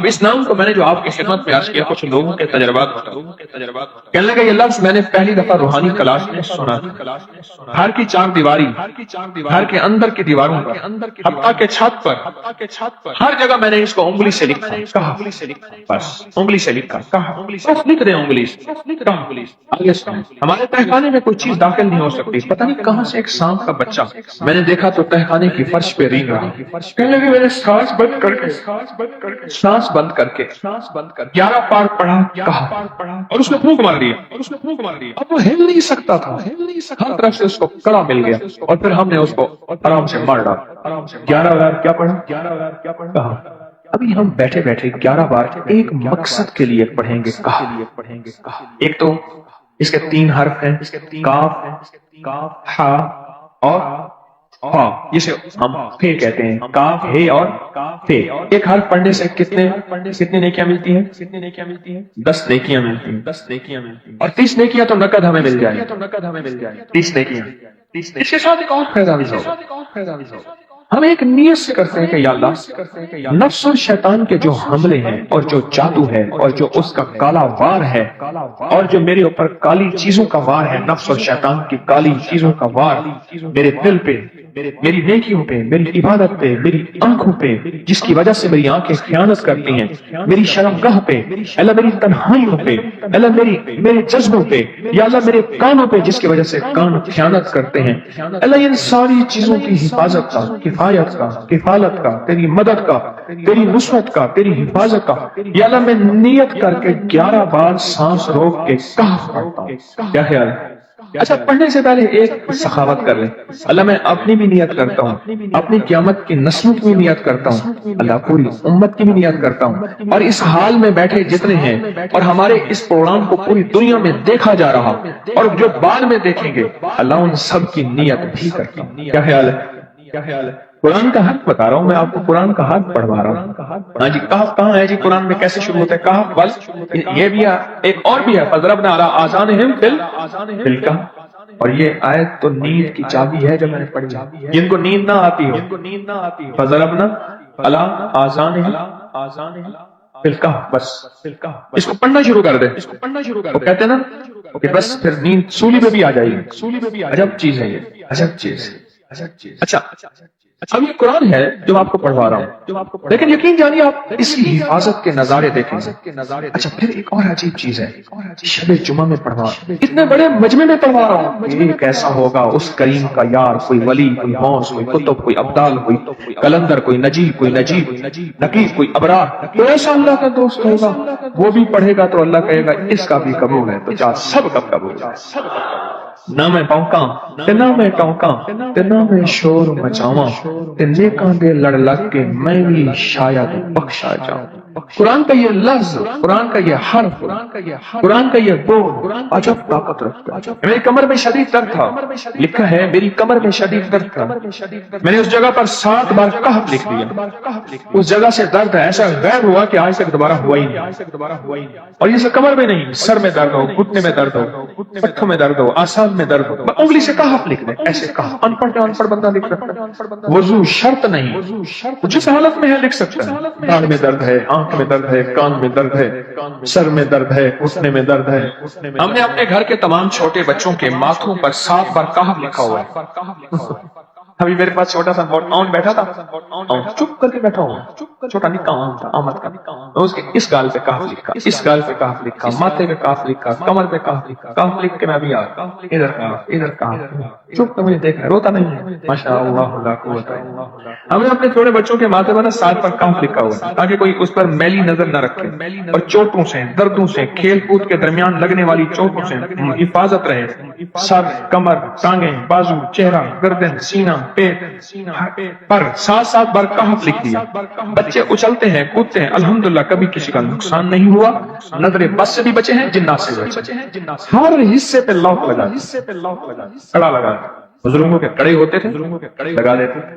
اب اس نام کو میں نے جو آپ کی خدمت میں عرض کیا کچھ لوگوں کے تجربات کہنے لگا یہ لفظ میں نے پہلی دفعہ روحانی کلاس میں سنا، گھر کی چار دیواری، گھر کے اندر کی دیواروں پر، حتیٰ کہ چھت پر، ہر جگہ میں نے اس کو انگلی سے لکھا، کہا بس انگلی سے لکھا، کہا بس لکھ دیں انگلی سے، آگے سنیں۔ ہمارے تہخانے میں کوئی چیز داخل نہیں ہو سکتی، پتہ نہیں کہاں سے ایک سانپ کا بچہ میں نے دیکھا تو تہخانے کی فرش پہ رینگ رہا، کہنے لگے میں نے سانس بند کر کے 11 پار پڑھا، کہا اور اس نے پھونک مار دیا، اب وہ ہل نہیں سکتا تھا، ہر طرف سے اس کو کڑا مل گیا اور پھر ہم نے اس کو آرام سے مار ڈالا۔ 11 بار کیا پڑھا؟ کہا ابھی ہم بیٹھے بیٹھے 11 بار ایک مقصد کے لیے پڑھیں گے، کہا ایک تو اس کے 3 حرف ہیں، کاف، ہا اور ہاں، جسے ہم پھے کہتے ہیں، کاف، ہے اور پھے۔ ایک حرف پڑھنے سے کتنے نیکیاں ملتی ہیں؟ 10 نیکیاں ملتی ہیں، اور 30 نیکیاں تو نقد ہمیں مل جائیں، 30 نیکیاں۔ اس کے ساتھ ایک اور فائدہ بھی ہوگا، ہم ایک نیت سے کرتے ہیں کہ یا اللہ نفس اور شیطان کے جو حملے ہیں اور جو جادو ہے اور جو اس کا کالا وار ہے اور جو میرے اوپر کالی چیزوں کا وار ہے، نفس اور شیطان کی کالی چیزوں کا وار میرے دل پہ، میری نیکیوں پہ، میری عبادت پہ، میری آنکھوں پہ، جس کی وجہ سے میری آنکھیں خیانت کرتی ہیں، میری شرمگاہ پہ، اللہ میری تنہائیوں پہ، اللہ میرے جذبوں پہ، یا اللہ میرے کانوں پہ جس کی وجہ سے کان خیانت کرتے ہیں، اللہ ان ساری چیزوں کی حفاظت کا، کفایت کا، کفالت کا، تیری مدد کا، تیری نصرت کا، تیری حفاظت کا، یا اللہ میں نیت کر کے 11 بار سانس روک کے کہف پڑھتا ہوں۔ کیا خیال ہے؟ اچھا پڑھنے سے پہلے ایک سخاوت کر لیں، اللہ میں اپنی بھی نیت کرتا ہوں، اپنی قیامت کی نسلوں کی بھی نیت کرتا ہوں، اللہ پوری امت کی بھی نیت کرتا ہوں، اور اس حال میں بیٹھے جتنے ہیں اور ہمارے اس پروگرام کو پوری دنیا میں دیکھا جا رہا اور جو بعد میں دیکھیں گے، اللہ ان سب کی نیت بھی کرتا ہوں۔ کیا خیال ہے؟ قرآن کا حق بتا رہا ہوں، میں آپ کو قرآن کا حق پڑھوا رہا ہوں۔ ہاں جی، کہف کہاں ہے جی؟ قرآن میں کیسے شروع ہوتا ہے؟ کہف بل یہ بھی ہے، ایک اور بھی ہے، فضربنا علی آذانہم فی الکہف، اور یہ آیت تو نیند کی چابی ہے جو میں نے پڑھی، جن کو نیند نہ آتی ہو، فضربنا علی آذانہم فی الکہف، بس اس کو پڑھنا شروع کر دے، وہ کہتے ہیں نا کہ بس پھر نیند سولی پہ بھی آ جائے گی۔ عجب چیز ہے یہ، عجب چیز ہے۔ اچھا اب یہ قرآن ہے جو آپ کو پڑھوا رہا ہوں، لیکن یقین جانیے آپ اس کی حفاظت کے نظارے دیکھیں۔ اچھا پھر ایک اور عجیب چیز ہے، شب جمعہ میں پڑھوا، اتنے بڑے مجمع میں پڑھوا رہا ہوں، یہ کیسا ہوگا اس کریم کا یار، کوئی ولی، کوئی غوث، کوئی قطب، کوئی ابدال، کوئی کلندر، کوئی نجیب، کوئی نقیب، کوئی ابرار، تو ایسا اللہ کا دوست ہوگا، وہ بھی پڑھے گا تو اللہ کہے گا اس کا بھی قبول ہے، تو چاہ سب کا قبول ہے۔ نہ میں پونکاں تے نہ میں ٹونکاں تے نہ میں شور مچاواں تے نیکاں دے لڑ لگ کے میں بھی شاید بخشا جاؤں۔ قرآن کا یہ لفظ، قرآن کا یہ حرف، قرآن کا یہ بول عجب طاقت رکھتا ہے۔ میری کمر میں شدید درد تھا، لکھا ہے میری کمر میں شدید درد تھا، میں نے اس جگہ پر 7 بار کہف لکھ دیا، اس جگہ سے درد ایسا غائب ہوا کہ آج تک دوبارہ ہوا ہی نہیں، اور یہ کمر میں نہیں، سر میں درد ہو، گھٹنے میں درد ہو، پٹھوں میں درد ہو، آسان میں درد ہو، انگلی سے کہف لکھ دیں، ایسے کہف ان پڑھ بندہ لکھ سکتا ہے، وضو شرط نہیں، جس حالت میں ہے لکھ سکتا ہے، داڑھ میں درد ہے، آنکھ میں درد ہے، کان میں درد ہے، سر میں درد ہے، گھٹنے میں درد ہے۔ ہم نے اپنے گھر کے تمام چھوٹے بچوں کے ماتھوں پر 7 بار کہف لکھا ہوا ہے۔ ابھی میرے پاس چھوٹا سا آن بیٹھا تھا، چپ کر کے بیٹھا ہوا، چھوٹا نکا آن تھا، آمد کا، اس کے اس گال پہ کہف لکھا، اس گال پہ کہف لکھا، ماتھے پہ کہف لکھا، کمر پہ کہف لکھا، کہف لکھ کے میں بھی ادھر کہف، ادھر کہف، چپ کر مجھے دیکھ رہا ہے، روتا نہیں ہے، ماشاء اللہ لا قوت الا باللہ۔ ہم نے اپنے چھوٹے بچوں کے ماتھے پر 7 بار کہف لکھا ہوا تاکہ کوئی اس پر میلی نظر نہ رکھے، اور چوٹوں سے، دردوں سے، کھیل کود کے درمیان لگنے والی چوٹوں سے حفاظت رہے، سر، کمر، ٹانگیں، بازو، چہرہ، گردن، سینہ، پیٹ پر 7 بار کہف لکھ دیا۔ بچے اچھلتے ہیں، کودتے ہیں، الحمدللہ کبھی کسی کا نقصان نہیں ہوا، نظر بس سے بھی بچے ہیں، جنات سے بھی بچے ہیں، ہر حصے پہ لاک لگا، کڑا لگا، بزرگوں کے کڑے ہوتے تھے، لگا دیتے تھے۔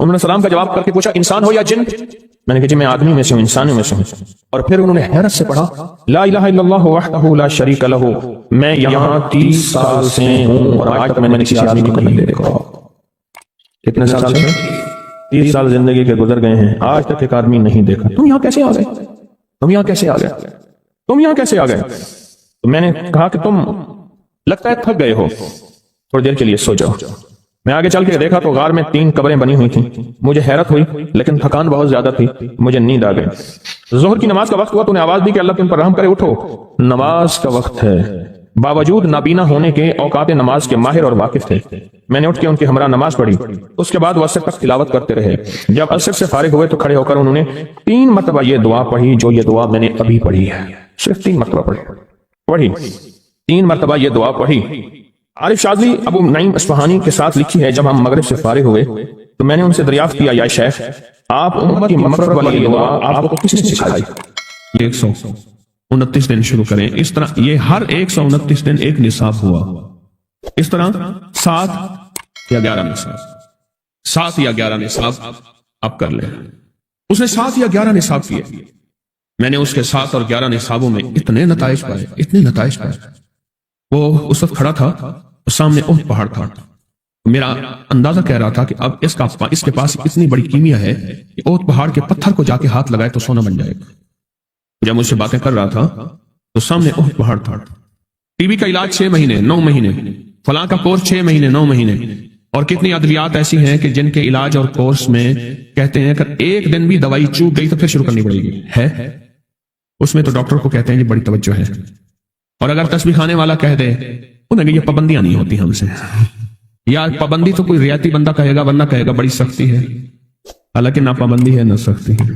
انہوں نے سلام کا جواب کر کے پوچھا انسان ہو یا جن؟ میں نے کہا جی میں آدمی میں سے ہوں، انسانوں میں سے ہوں۔ اور پھر انہوں نے حیرت سے پڑھا لا الہ الا اللہ وحدہ لا شریک لہ، میں یہاں 30 سال سے ہوں اور آج تک میں نے کسی آدمی کو نہیں دیکھا۔ کتنے سال سے؟ 30 سال زندگی کے گزر گئے ہیں، آج تک ایک آدمی نہیں دیکھا۔ تم یہاں کیسے آ گئے؟ تم یہاں کیسے آ گئے؟ تم یہاں کیسے آ گئے؟ تو میں نے کہا کہ تم لگتا ہے تھک گئے ہو، تھوڑی دیر کے لیے سو جاؤ۔ میں آگے چل کے دیکھا تو غار میں 3 قبریں بنی ہوئی تھیں۔ مجھے حیرت ہوئی لیکن تھکان بہت زیادہ تھی، مجھے نیند آ گئی۔ ظہر کی نماز کا وقت ہوا تو نے آواز دی کہ اللہ تم پر رحم کرے، اٹھو نماز کا وقت ہے۔ باوجود نابینا ہونے کے اوقات نماز کے ماہر اور واقف تھے۔ میں نے اٹھ کے ان کے ہمراہ نماز پڑھی، اس کے بعد وہ عصر تک تلاوت کرتے رہے۔ جب عصر سے فارغ ہوئے تو کھڑے ہو کر انہوں نے 3 مرتبہ یہ دعا پڑھی جو یہ دعا میں نے ابھی پڑھی ہے، صرف 3 مرتبہ پڑھی 3 مرتبہ یہ دعا پڑھی۔ عارف شاذلی ابو نعیم اصفہانی کے ساتھ لکھی ہے جب ہم مغرب سے فارغ ہوئے تو میں نے ان سے دریافت کیا یا شیخ آپ امت کی مغفرت والی دعا آپ کو کس نے سکھائی؟ 129 دن شروع کریں اس طرح، یہ ہر 129 دن ایک نصاب ہوا، اس طرح 7 یا 11 نصاب، 7 یا 11 نصاب آپ کر لیں۔ اس نے 7 یا 11 نصاب کیے، میں نے اس کے 7 اور 11 نصابوں میں اتنے نتائج پائے، اتنے نتائج پائے۔ وہ اس وقت کھڑا تھا، سامنے احد پہاڑ تھا، میرا اندازہ کہہ رہا تھا کہ اب اس کے پاس اتنی بڑی کیمیا ہے کہ احد پہاڑ کے پتھر کو جا کے ہاتھ لگائے تو سونا بن جائے گا۔ جب مجھ سے باتیں کر رہا تھا تو سامنے احد پہاڑ تھا۔ ٹی بی کا علاج 6 مہینے 9 مہینے، فلاں کا کورس 6 مہینے 9 مہینے، اور کتنی ادویات ایسی ہیں کہ جن کے علاج اور کورس میں کہتے ہیں اگر ایک دن بھی دوائی چوک گئی تو پھر شروع کرنی پڑے گی ہے۔ اس میں تو ڈاکٹر کو کہتے ہیں یہ بڑی توجہ ہے، اور اگر تسبیح خانے والا کہہ دے انہیں کہ یہ پابندیاں نہیں ہوتی ہم سے، یا پابندی تو کوئی ریاتی بندہ کہے گا، ورنہ کہے گا بڑی سختی ہے، حالانکہ نہ پابندی ہے نہ سختی ہے۔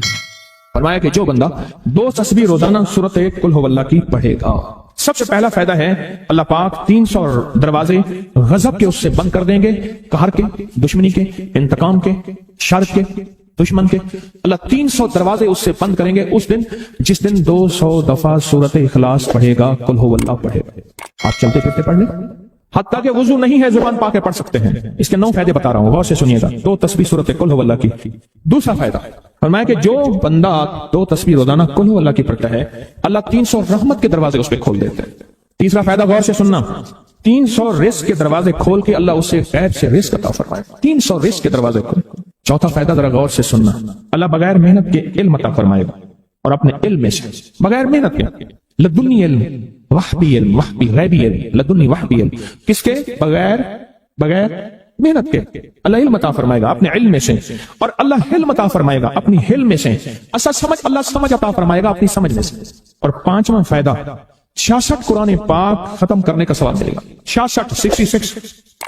فرمایا کہ جو بندہ 2 تسبیح روزانہ سورۃ قل ھو اللہ کی پڑھے گا، سب سے پہلا فائدہ ہے اللہ پاک 300 دروازے غضب کے اس سے بند کر دیں گے، قہر کے، دشمنی کے، انتقام کے، شر کے، دشمن کے۔ اللہ 300 دروازے اس سے بند کریں گے اس دن جس دن 200 دفعہ سورۃ اخلاص پڑھے گا، قل ھو اللہ پڑھے گا۔ آپ چلتے پھرتے پڑھ لیں، حتیٰ کہ وضو نہیں ہے زبان پاک پڑھ سکتے ہیں۔ اس کے 9 فائدے بتا رہا ہوں، غور سے سنیے گا۔ 2 تسبیح سورۃ قل ھو اللہ کی۔ دوسرا فائدہ فرمایا کہ جو بندہ 2 تسبیح روزانہ قل ھو اللہ کی پڑھتا ہے اللہ 300 رحمت کے دروازے اس پہ کھول دیتے ہیں۔ تیسرا فائدہ غور سے سننا، 300 رزق کے دروازے کھول کے اللہ اسے غیب سے رزق عطا فرمائے، 300 رزق کے دروازے کھول۔ چوتھا فائدہ ذرا غور سے سننا، اللہ بغیر محنت کے علم عطا فرمائے گا، اور اپنے علم میں سے بغیر محنت کے لدنی علم، وحبی علم، وحبی غیبی علم، لدنی وحبی علم، کس کے؟ بغیر محنت کے اللہ علم عطا فرمائے گا اپنے علم میں سے، اور اللہ علم عطا فرمائے گا اپنی علم میں سے، اصل سمجھ اللہ سمجھ عطا فرمائے گا اپنی سمجھ میں سے۔ اور 5واں فائدہ 66 قرآن پاک ختم کرنے کا ثواب ملے گا۔ 66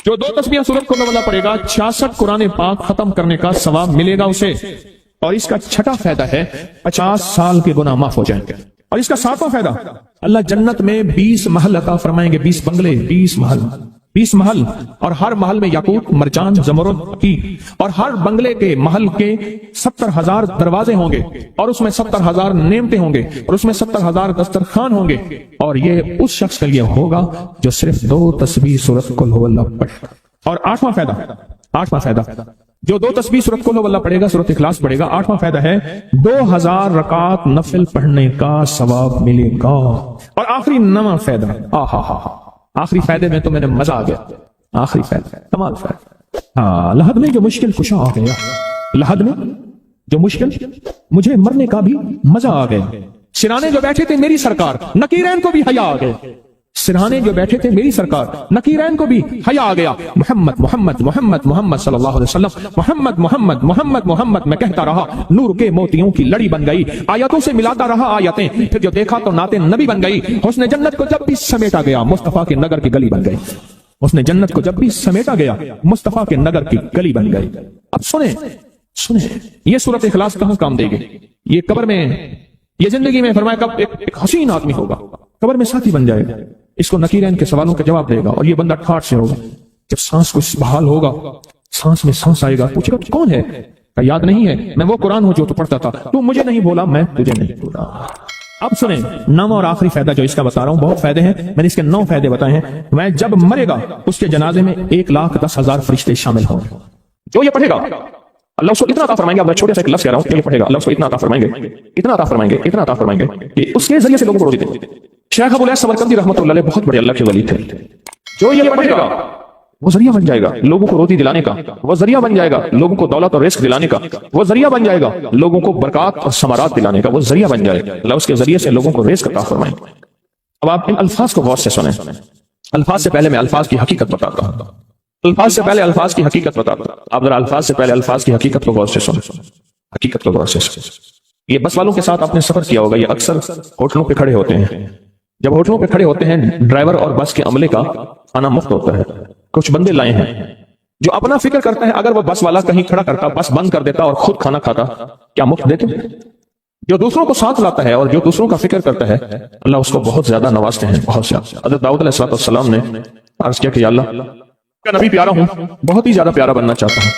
جو 2 تسبیح سورۃ قل ھو اللہ پڑھے گا 66 قرآن پاک ختم کرنے کا ثواب ملے گا اسے۔ اور اس کا 6واں فائدہ ہے 50 سال کے گناہ معاف ہو جائیں گے۔ اور اس کا 7واں فائدہ اللہ جنت میں 20 محل عطا فرمائیں گے، 20 بنگلے، 20 محل، اور ہر محل میں یاقوت، مرجان، زمرد کی، اور ہر بنگلے کے محل کے 70,000 دروازے ہوں گے، اور اس میں 70,000 نعمتیں ہوں گے، اور اس میں 70,000 دسترخوان ہوں گے، اور یہ اس شخص کے لیے ہوگا جو صرف 2 تسبیح سورۃ قل ھو اللہ پڑھے۔ اور 8واں فائدہ جو 2 تسبیح سورۃ قل ھو اللہ پڑھے گا، سورۃ اخلاص پڑھے گا، 8واں فائدہ ہے 2000 رکعت نفل پڑھنے کا ثواب ملے گا۔ اور آخری 9واں فائدہ، آخری فائدے میں تو میں نے مزہ آ گیا، آخری فائدہ کمال فائدہ، لحد میں جو مشکل کشا آ گیا، لحد میں جو مشکل، مجھے مرنے کا بھی مزہ آ گیا۔ سرانے جو بیٹھے تھے میری سرکار، نکیرین کو بھی حیا آ گئے، سرہانے جو بیٹھے تھے میری سرکار، نکیرین کو بھی حیا آ گیا۔ محمد محمد محمد محمد صلی اللہ علیہ وسلم، محمد محمد محمد محمد میں کہتا رہا، نور کے موتیوں کی لڑی بن گئی، آیتوں سے ملاتا رہا آیتیں، پھر جو دیکھا تو نعت نبی بن گئی۔ حسن جنت کو جب بھی سمیٹا گیا مصطفیٰ کے نگر کی گلی بن گئی، حسن جنت کو جب بھی سمیٹا گیا مصطفیٰ کے نگر کی گلی بن گئی۔ اب سنیں یہ سورۃ اخلاص کہاں کام دے گی؟ یہ قبر میں، یہ زندگی میں فرمایا کب ایک حسین آدمی ہوگا، قبر میں ساتھی بن جائے گا، اس کو نکیرین کے سوالوں کا جواب دے گا، اور یہ بندہ ٹھاٹ سے ہوگا۔ جب سانس کو بحال ہوگا، سانس میں سانس آئے گا، پوچھے گا کون ہے؟ یاد نہیں ہے، میں وہ قرآن ہوں جو تو پڑھتا تھا، تو مجھے نہیں بولا، میں تجھے نہیں بولا۔ اب سنیں 9واں اور آخری فائدہ جو اس کا بتا رہا ہوں، بہت فائدے ہیں، میں نے اس کے 9 فائدے بتائے ہیں۔ میں جب مرے گا اس کے جنازے میں 1,10,000 فرشتے شامل ہوں گے۔ جو یہ پڑھے گا اللہ اس کو اتنا عطا فرمائیں گے. اب میں چھوٹے سا ایک لفظ کہہ رہا ہوں, یہ پڑھے گا. اللہ اس کو اتنا عطا فرمائیں گے, اتنا عطا فرمائیں گے, اتنا عطا فرمائیں گے کہ اس کے ذریعے سے لوگوں کو روزی دیں گے. شیخ ابو الیاس سمرقندی رحمۃ اللہ علیہ بہت بڑے اللہ کے ولی تھے. جو یہ پڑھے گا وہ ذریعہ بن جائے گا لوگوں کو روزی دلانے کا, وہ ذریعہ بن جائے گا لوگوں کو دولت اور رزق دلانے کا, وہ ذریعہ بن جائے گا لوگوں کو برکات اور ثمرات دلانے کا, وہ ذریعہ بن جائے گا. اللہ اس کے ذریعے سے لوگوں کو رزق عطا فرمائیں. اب آپ ان الفاظ کو غور سے سنیں. الفاظ سے پہلے میں الفاظ کی حقیقت بتاتا ہوں. الفاظ سے پہلے الفاظ کی حقیقت بتاتا ہوں. آپ ذرا الفاظ سے پہلے الفاظ کی حقیقت کو غور سے سنیں. حقیقت کو غور سے سنیں. یہ بس والوں کے ساتھ آپ نے سفر کیا ہوگا. یہ اکثر ہوٹلوں پہ کھڑے ہوتے ہیں. جب ہوٹلوں پہ کھڑے ہوتے ہیں, ڈرائیور اور بس کے عملے کا کھانا مفت ہوتا ہے. کچھ بندے لائے ہیں جو اپنا فکر کرتے ہیں اگر وہ بس والا کہیں کھڑا کرتا, بس بند کر دیتا اور خود کھانا کھاتا, کیا مفت دیتے؟ جو دوسروں کو ساتھ لاتا ہے اور جو دوسروں کا فکر کرتا ہے, اللہ اس کو بہت زیادہ نوازتے ہیں, بہت زیادہ. حضرت داؤد علیہ السلام نے عرض کیا کہ یا اللہ, میں نبی پیارا ہوں, بہت ہی زیادہ پیارا بننا چاہتا ہوں,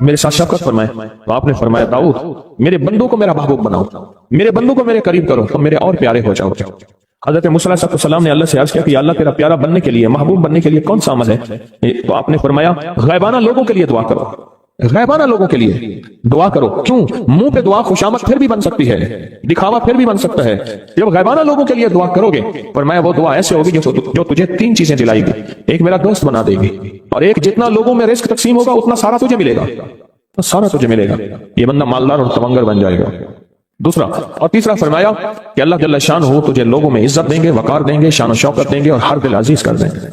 میرے ساتھ شفقت فرمائے. تو آپ نے فرمایا داؤد, میرے بندوں کو میرا محبوب بناؤ, میرے بندوں کو میرے قریب کرو تو میرے اور پیارے ہو جاؤ. حضرت موسیٰ علیہ السلام نے اللہ سے عرض کیا کہ یا اللہ, تیرا پیارا بننے کے لیے, محبوب بننے کے لیے کون سا عمل ہے؟ تو آپ نے فرمایا غیبانہ لوگوں کے لیے دعا کرو, غیبانہ لوگوں کے لیے دعا کرو. کیوں؟ منہ پہ دعا خوشامد پھر بھی بن سکتی ہے, دکھاوا پھر بھی بن سکتا ہے. جب غیبانہ لوگوں کے لیے دعا کرو گے, فرمایا وہ دعا ایسے ہوگی جو تجھے 3 چیزیں دلائے گی. ایک میرا دوست بنا دے گی, اور ایک جتنا لوگوں میں رزق تقسیم ہوگا اتنا سارا تجھے ملے گا, سارا تجھے ملے گا. یہ بندہ مالدار اور تونگر بن جائے گا. دوسرا اور تیسرا فرمایا کہ اللہ جل شان ہو تجھے لوگوں میں عزت دیں گے, وقار دیں گے, شان و شوکت دیں گے, اور ہر دل عزیز کر دیں گے.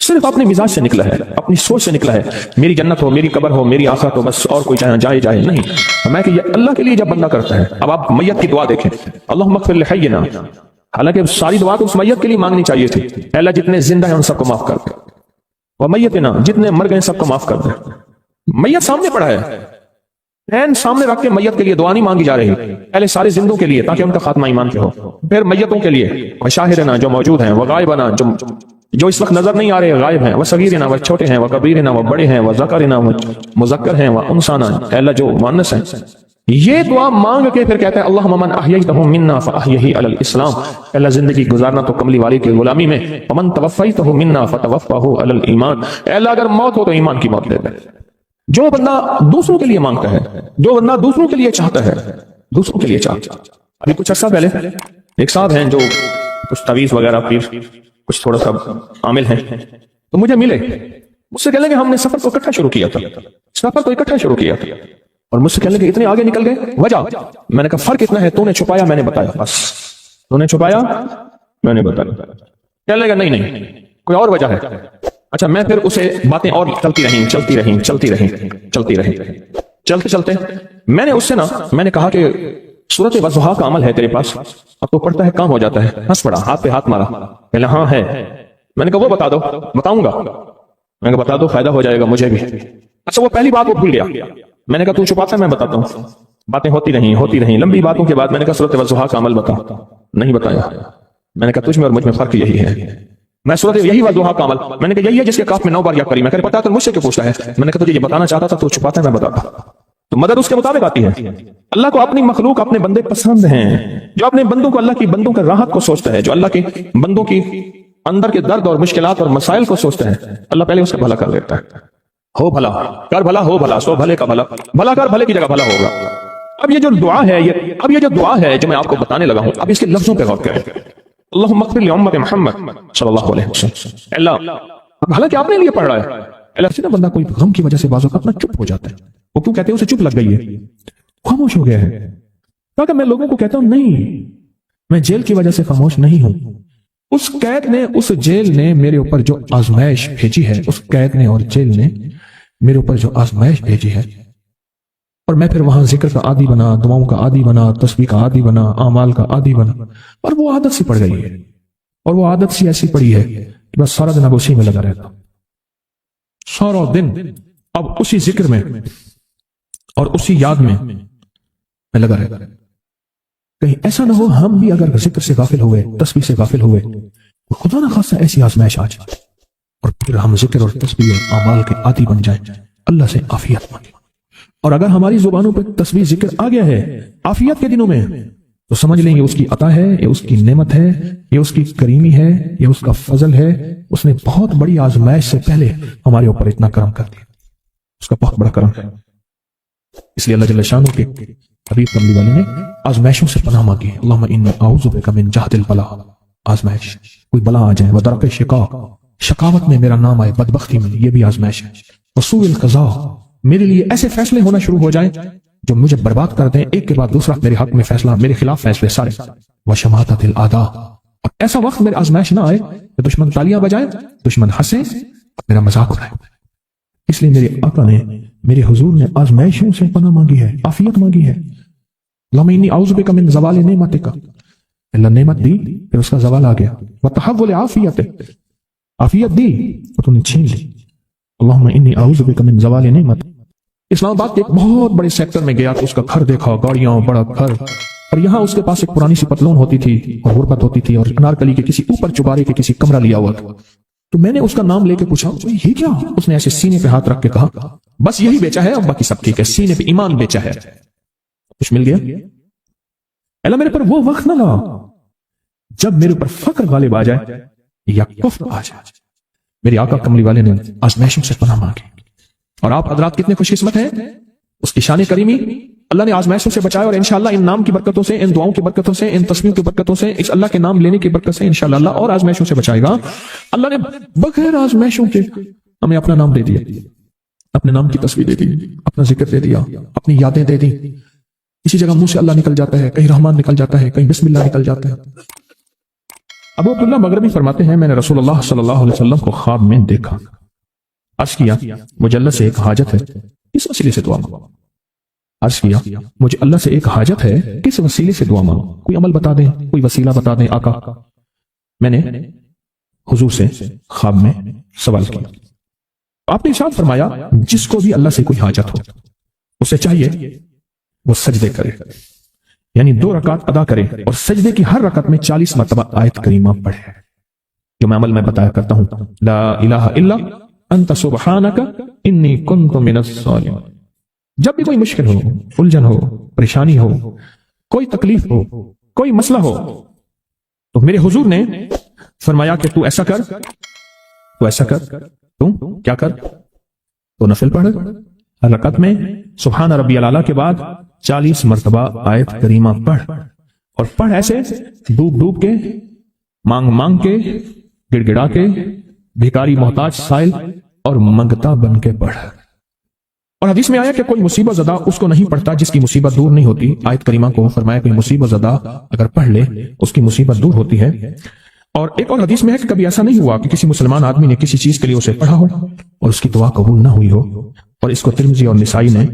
صرف اپنے مزاج سے نکلا ہے, اپنی سوچ سے نکلا ہے, میری جنت ہو, میری قبر ہو, میری آخرت ہو, بس اور کوئی چاہے جائے جائے نہیں. میں کہ یہ اللہ کے لیے جب بندہ کرتا ہے. اب آپ میت کی دعا دیکھیں, اللہم اغفر لحینا, حالانکہ ساری دعا تو اس میت کے لیے مانگنی چاہیے تھی. اے اللہ جتنے زندہ ہیں ان سب کو معاف کر دے, اور میتنا, جتنے مر گئے سب کو معاف کر دے. میت سامنے پڑا ہے, این سامنے رکھ کے میت کے لیے دعا نہیں مانگی جا رہی. پہلے سارے زندوں کے لیے تاکہ ان کا خاتمہ ایمان پہ ہو, پھر میتوں کے لیے, وشاہدنا جو موجود ہیں, وغائبنا جو اس وقت نظر نہیں آ رہے غائب ہیں, وصغیرنا وہ چھوٹے ہیں, وکبیرنا وہ بڑے ہیں, وذکرنا وہ مذکر ہیں, وانثانا اے اللہ جو مؤنث ہیں. یہ دعا مانگ کے پھر کہتا ہے اللہم من احییتہ منا فاحیہ علی الاسلام, اے اللہ زندگی گزارنا تو کملی والی کی غلامی میں, ومن توفیتہ منا فتوفہ علی الایمان, اے اللہ اگر موت ہو تو ایمان کی موت دے دے. جو بندہ دوسروں کے لیے مانگتا ہے, جو بندہ دوسروں کے لیے چاہتا ہے, دوسروں کے لیے چاہتا ہے. ابھی کچھ عرصہ پہلے ایک صاحب ہیں جو کچھ تعویذ وغیرہ پیر کچھ تھوڑا سا عامل ہیں, تو مجھے ملے, مجھ سے کہنے لگے ہم نے سفر کو اکٹھا شروع کیا تھا, سفر کو اکٹھا شروع کیا تھا, اور مجھ سے کہنے لگے اتنے آگے نکل گئے, وجہ؟ میں نے کہا فرق اتنا ہے, تو نے چھپایا میں نے بتایا, بس تو نے چھپایا میں نے بتایا. کہنے لگا نہیں کوئی اور وجہ ہے. اچھا, میں پھر اسے باتیں اور چلتی رہی. چلتے میں نے اس سے میں نے کہا کہ سورۃ والضحیٰ کا عمل ہے تیرے پاس, اب تو پڑھتا ہے کام ہو جاتا ہے. ہنس پڑا, ہاتھ پہ ہاتھ مارا, کہنا ہاں ہے. میں نے کہا وہ بتا دو. بتاؤں گا. میں نے کہا بتا دو, فائدہ ہو جائے گا مجھے بھی. اچھا, وہ پہلی بات وہ بھول گیا. میں نے کہا تو چھپاتا ہے میں بتاتا ہوں. باتیں ہوتی رہیں لمبی باتوں کے بعد میں نے کہا سورۃ والضحیٰ کا عمل بتا. نہیں بتایا. میں نے کہا تجھ میں اور مجھ میں فرق یہی ہے. میں سورۃ یہی والضحیٰ کا عمل, میں نے کہا یہی ہے جس کے کاف میں 9 بار یا کری. میں کہا پتا تو مجھ سے کیوں پوچھتا ہے. میں نے کہا تجھے یہ بتانا چاہتا تھا, تو چھپاتا ہے میں بتاتا. تو مدد اس کے مطابق آتی ہے. اللہ کو اپنی مخلوق, اپنے بندے پسند ہیں. جو اپنے بندوں کو, اللہ کی بندوں کے راحت کو سوچتا ہے, جو اللہ کے بندوں کی اندر کے درد اور مشکلات اور مسائل کو سوچتا ہے, اللہ پہلے اس کا بھلا کر دیتا ہے. ہو بھلا کر بھلا, ہو بھلا سو بھلے کا بھلا, بھلا کر بھلے کی جگہ بھلا ہوگا. اب یہ جو دعا ہے, یہ جو دعا ہے جو میں آپ کو بتانے لگا ہوں, اب اس کے لفظوں پہ غور کریں. اللہم اغفر لامت محمد صلی اللہ علیہ وسلم. اللہ حالانکہ آپ نے لیے پڑھ رہا ہے. اللہ سے بندہ کوئی غم کی وجہ سے بعض اوقات اپنا چپ ہو جاتا ہے. وہ کیوں کہتے ہیں اسے چپ لگ گئی ہے, خاموش ہو گیا ہے. تاکہ میں لوگوں کو کہتا ہوں نہیں, میں جیل کی وجہ سے خاموش نہیں ہوں. اس قید نے, اس جیل نے میرے اوپر جو آزمائش بھیجی ہے, اس قید نے اور جیل نے میرے اوپر جو آزمائش بھیجی ہے, اور میں پھر وہاں ذکر کا عادی بنا, دعاؤں کا عادی بنا, تسبیح کا عادی بنا, اعمال کا عادی بنا, اور وہ عادت سی پڑ گئی ہے. اور وہ عادت سی ایسی پڑی ہے کہ بس سارا دن اب اسی میں لگا رہتا, سارا دن اب اسی ذکر میں اور اسی یاد میں لگا رہتا. کہیں ایسا نہ ہو ہم بھی اگر ذکر سے غافل ہوئے, تسبیح سے غافل ہوئے, خدا نہ خاصا ایسی آزمائش آ جائے, اور پھر ہم ذکر اور تسبیح اور اعمال کے عادی بن جائیں, اللہ سے عافیت مانگیں. اور اگر ہماری زبانوں پہ تسبیح ذکر آ گیا ہے عافیت کے دنوں میں, تو سمجھ لیں یہ اس کی عطا ہے, یہ اس کی نعمت ہے, یہ اس کی کریمی ہے, یہ اس کا فضل ہے. اس نے بہت بڑی آزمائش سے پہلے ہمارے اوپر اتنا کرم کر دیا, اس کا بہت بڑا کرم ہے. اس لیے اللہ جل شانہ کے حبیب کملی والے نے آزمائشوں سے پناہ مانگی ہے. اللہم انی اعوذ بک من جہد البلاء. آزمائش، کوئی بلا آ جائے، ودرک شقاق، شقاوت میں میرا نام آئے، بدبختی میں، یہ بھی آزمائش ہے. وسوء القضاء، میرے لیے ایسے فیصلے ہونا شروع ہو جائیں جو مجھے برباد کر دیں، ایک کے بعد دوسرا میرے حق میں فیصلہ، میرے خلاف فیصلے سارے. وشماتۃ الاعداء، اور ایسا وقت میرے آزمائش نہ آئے کہ دشمن تالیاں بجائے، دشمن ہنسے، میرا مذاق اڑائے. اس لیے میرے آقا نے، میرے حضور نے آزمائشوں سے پناہ مانگی ہے، عافیت مانگی ہے. اللہم انی اعوذ بک من زوال نعمتک، اللہ نعمت دی پھر اس کا زوال آ گیا. وتحول عافیت، عافیت دی اور تو نے چھین لی. اللہم انی اعوذ بک من زوال نعمت. اسلام آباد کے ایک بہت بڑے سیکٹر میں گیا تو اس کا گھر دیکھا، گاڑیاں، بڑا گھر، اور یہاں اس کے پاس ایک پرانی سی پتلون ہوتی تھی اور غربت ہوتی تھی، اور انارکلی کے کسی اوپر چبارے کے کسی کمرہ لیا ہوا تھا. تو میں نے اس کا نام لے کے پوچھا یہ کیا؟ اس نے ایسے سینے پہ ہاتھ رکھ کے کہا بس یہی بیچا ہے، اب باقی سب ٹھیک ہے، سینے پہ ایمان بیچا ہے. کچھ مل گیا؟ اللہ میرے پر وہ وقت نہ لا جب میرے اوپر فقر غالب آ جائے یا کفر آ جائے. میرے آقا کملی والے نے آزمائشوں سے پناہ مانگی. اور آپ حضرات کتنے خوش قسمت ہیں، اس کی شان کریمی اللہ نے آزمائشوں سے بچایا. اور انشاءاللہ ان نام کی برکتوں سے، ان دعاؤں کی برکتوں سے، ان تسبیحوں کی برکتوں سے، اس اللہ کے نام لینے کی برکت سے انشاءاللہ اللہ اور آزمائشوں سے بچائے گا. اللہ نے بغیر آزمائشوں کے ہمیں اپنا نام دے دیا، اپنے نام کی تسبیح دے دی، اپنا ذکر دے دیا، اپنی یادیں دے دی. اسی جگہ منہ سے اللہ نکل جاتا ہے، کہیں رحمان نکل جاتا ہے، کہیں بسم اللہ نکل جاتا ہے. ابو عبداللہ مغربی فرماتے ہیں میں نے رسول اللہ صلی اللہ علیہ وسلم کو خواب میں دیکھا، عرض کیا مجھے اللہ سے ایک حاجت ہے، کس وسیلے سے دعا مانگو. عرض کیا مجھے اللہ سے ایک حاجت ہے، کس وسیلے سے دعا مانگو، کوئی عمل بتا دیں، کوئی وسیلہ بتا دیں آقا. میں نے حضور سے خواب میں سوال کیا. آپ نے ارشاد فرمایا جس کو بھی اللہ سے کوئی حاجت ہو اسے چاہیے وہ سجدے کرے، یعنی 2 رکعت ادا کرے اور سجدے کی ہر رکعت میں 40 مرتبہ آیت کریمہ پڑھے، جو میں عمل میں بتایا کرتا ہوں. لا الہ الا انت سبحانک انی کنت من الظالمین. جب بھی کوئی مشکل ہو، الجھن ہو، پریشانی ہو، کوئی تکلیف ہو، کوئی مسئلہ ہو، تو میرے حضور نے فرمایا کہ تو ایسا کر، تو ایسا کر، تم کیا کر، تو نفل پڑھ، ہر رکعت میں سبحان ربی الاعلیٰ کے بعد 40 مرتبہ آیت کریمہ پڑھ، اور پڑھ ایسے ڈوب ڈوب کے، مانگ مانگ کے، گڑ گڑا کے، بھیکاری محتاج سائل اور منگتا بن کے پڑھ. اور حدیث میں آیا کہ کوئی مصیبت زدہ اس کو نہیں پڑھتا جس کی مصیبت دور نہیں ہوتی. آیت کریمہ کو فرمایا کوئی مصیبت زدہ اگر پڑھ لے اس کی مصیبت دور ہوتی ہے. اور ایک اور حدیث میں ہے کہ کبھی ایسا نہیں ہوا کہ کسی مسلمان آدمی نے کسی چیز کے لیے اسے پڑھا ہو اور اس کی دعا قبول نہ ہوئی ہو. اور اس کو ترمذی اور نسائی نے